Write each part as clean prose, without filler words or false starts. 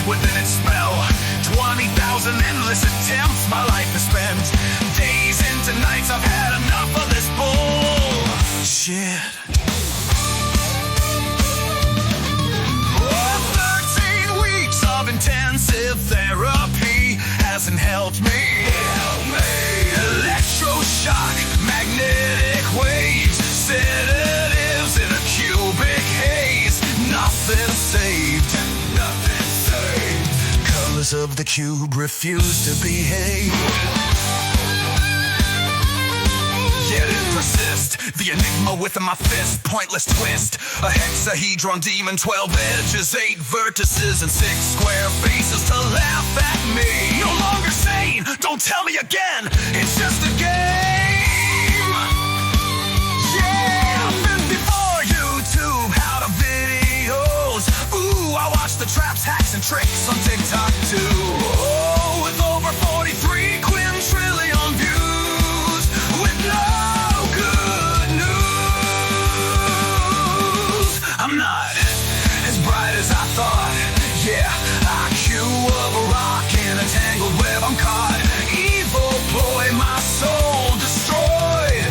Within its spell, 20,000 endless attempts my life has spent. Days into nights, I've had enough of this bullshit. Oh, 13 weeks of intensive therapy hasn't helped me. Electroshock, magnetic waves, sedatives in a cubic haze. Nothing saved. Of the cube refuse to behave. Yet it persists, the enigma within my fist, pointless twist. A hex-ah-he-dron demon, 12 edges, 8 vertices, and 6 square faces to laugh at me. No longer sane, don't tell me again, it's just a game. Yeah, I've been before YouTube, how to videos. Ooh, I watch the traps, hacks, and tricks on TikTok too. Oh, with over 43 quintillion views, with no good news. I'm not as bright as I thought. Yeah, IQ of a rock in a tangled web I'm caught. Evil ploy, my soul destroyed.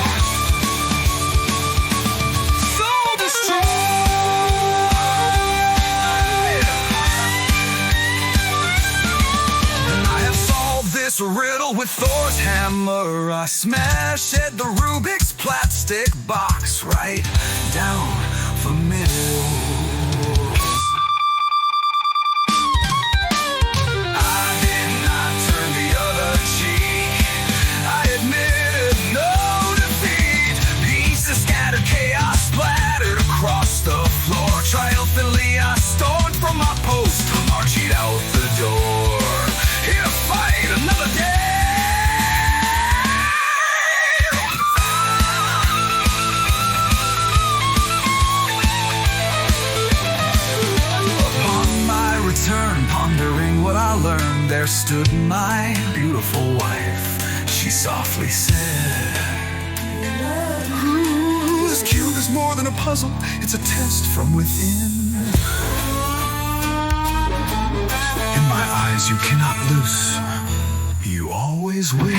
Soul destroyed. This riddle with Thor's hammer, I smash at the Rubik's plastic box right down the middle. I did not turn the other cheek. I admitted no defeat. Pieces scattered, chaos splattered across the floor. Triumphantly I stormed from my post, marching out the door. Here to fight another day. Upon my return, pondering what I learned, there stood my beautiful wife. She softly said, "Ooh, this cube is more than a puzzle. It's a test from within. In my eyes you cannot lose. You always win."